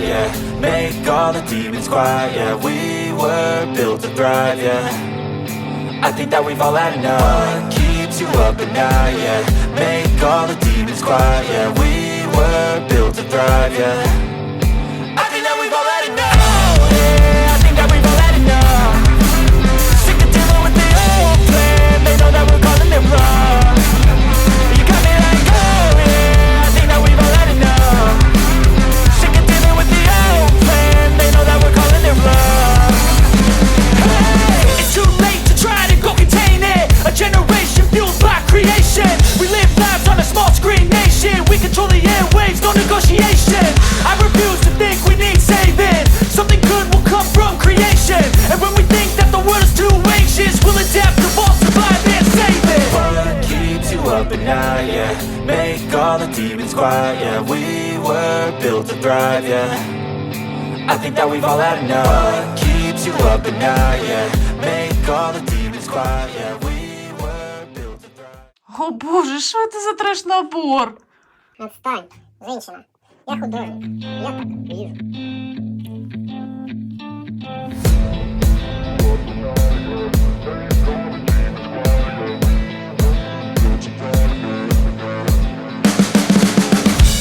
night, yeah. Make all the demons quiet, yeah. We were built to thrive, yeah. I think that we've all had enough. What keeps you up at night, yeah. Make all the demons quiet, yeah. We were built to thrive, yeah. I think that we've all had enough, yeah. I think that we've all had enough. Sick of dealing with the old plan. They know that we're calling it wrong. You got me like, oh yeah. I think that we've all had enough. Sick of dealing with the old plan. They know that we're calling it wrong. Hey, it's too late to try to go contain it. A generation fueled by creation. We live lives on a small screen nation. We control the airwaves, no negotiation. I refuse to think we need saving. Something good will come from creation. And when we think that the world is too anxious, we'll adapt, evolve, survive and save it. What keeps you up at night, yeah. Make all the demons quiet, yeah. We were built to thrive, yeah. I think that we've all had enough. What keeps you up at night, yeah. Make all the demons quiet, yeah. We were built to thrive. О боже, що це за треш-набор? Отстань, женщина. Я художник. Я так вижу.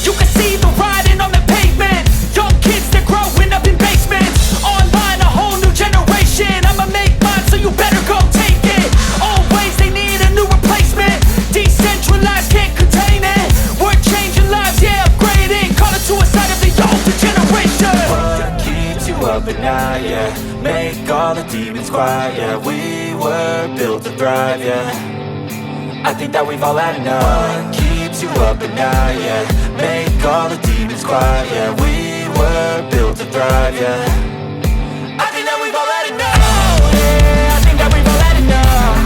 You can see the writing on the pavement. Young kids, they're growing up in basements. Online, a whole new generation. I'ma make mine, so you better go take it. Always, they need a new replacement. Decentralized, can't contain it. We're changing lives, yeah, upgrading. Call it suicide of the older generation. What keeps you up at night, yeah. Make all the demons quiet, yeah. We were built to thrive, yeah. I think that we've all had enough. What keeps you up at night, yeah. Make all the demons quiet, yeah. We were built to thrive, yeah. I think that we've all had enough, yeah. I think that we've all had enough.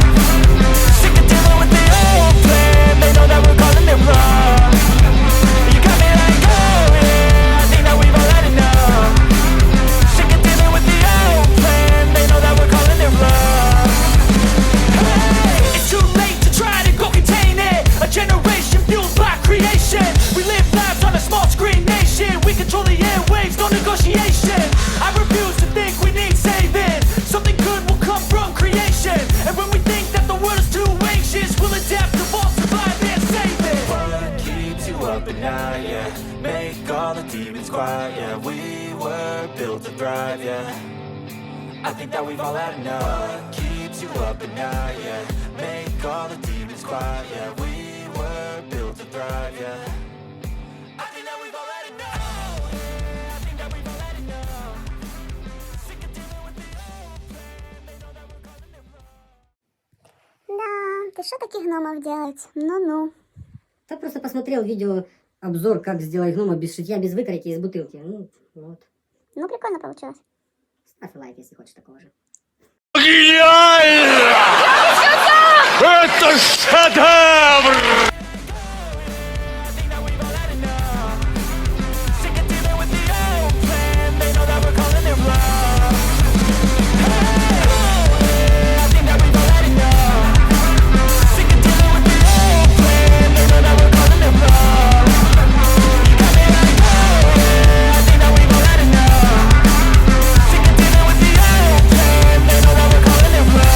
Sick of dealing with the old plan. They know that we're calling it wrong. You got me like, oh yeah. I think that we've all had enough. Sick of dealing with the old plan. They know that we're calling it wrong. Hey, it's too late to try to go contain it. A generation fueled by creation. We live lives on a small screen nation. We control the airwaves, no negotiation. I refuse to think we need saving. Something good will come from creation. And when we think that the world is too anxious, we'll adapt, evolve, survive and save it. What keeps you up at night, yeah. Make all the demons quiet, yeah. We were built to thrive, yeah. I think that we've all had enough. What keeps you up at night, yeah. Make all the demons quiet, yeah. We were built to thrive, yeah. I think that we've all had enough, yeah. I think that we've all had enough. Sick of dealing with the old plan. They know that we're calling it wrong. Да, ты что таких гномов делать? Ну-ну. Да просто посмотрел видео, обзор, как сделать гнома без шитья, без выкройки из бутылки. Ну, вот. Ну, прикольно получилось. Ставь лайк, если хочешь такого же. Гениально! Это шедевр! I think that we've all had enough. Sick of dealing with the old plan. They know that we're calling it wrong. Hey, I think that we've all had enough. Sick of dealing with the old plan. They know that we're calling it wrong. You got me like, oh yeah. I think that we've all had enough. Sick of dealing with the old plan. They know that we're calling it wrong.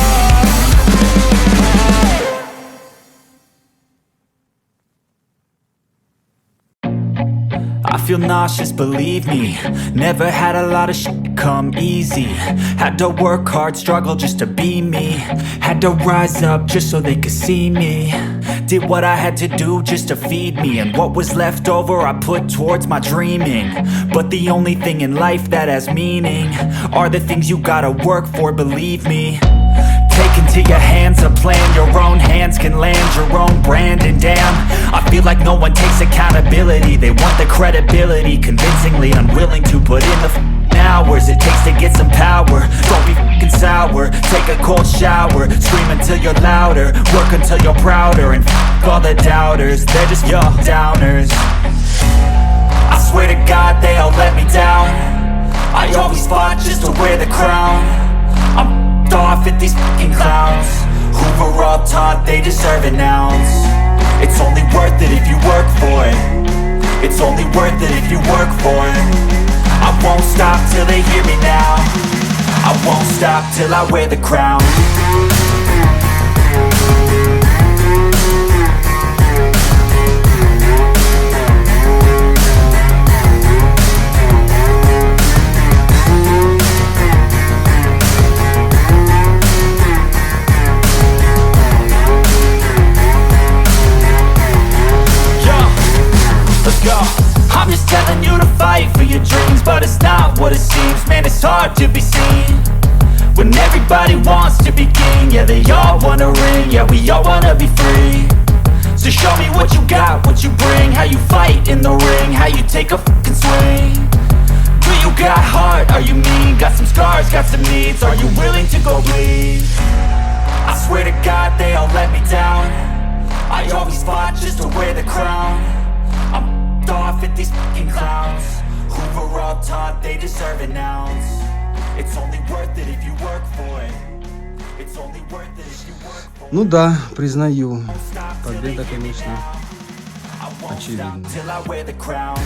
I feel nauseous, believe me. Never had a lot of shit come easy. Had to work hard, struggle just to be me. Had to rise up just so they could see me. Did what I had to do just to feed me. And what was left over I put towards my dreaming. But the only thing in life that has meaning are the things you gotta work for, believe me. Take into your hands a plan. Your own hands can land your own brand. And damn, I feel like no one takes accountability. They want the credibility, convincingly unwilling to put in the hours it takes to get some power. Don't be f***ing sour. Take a cold shower. Scream until you're louder. Work until you're prouder. And f*** all the doubters, they're just your downers. I swear to God they all let me down. I always fought just to wear the crown. I'm off at these fucking clowns who were all taught they deserve an ounce. It's only worth it if you work for it. It's only worth it if you work for it. I stop till I wear the crown. I'm just telling you to fight for your dreams, but it's not what it seems. Man, it's hard to be seen when everybody wants to be king. Yeah, they all wanna ring, yeah, we all wanna be free. So show me what you got, what you bring, how you fight in the ring, how you take a fucking swing. Do you got heart, are you mean? Got some scars, got some needs, are you willing to go bleed? I swear to God they all let me down. I always fought just to wear the crown. I'm off at these fucking clowns who were all taught they deserve an ounce. It's only worth it if you work for it. It's only worth it if you work for it. Ну да, признаю, победа, конечно, очевидна. Till I wear the crown.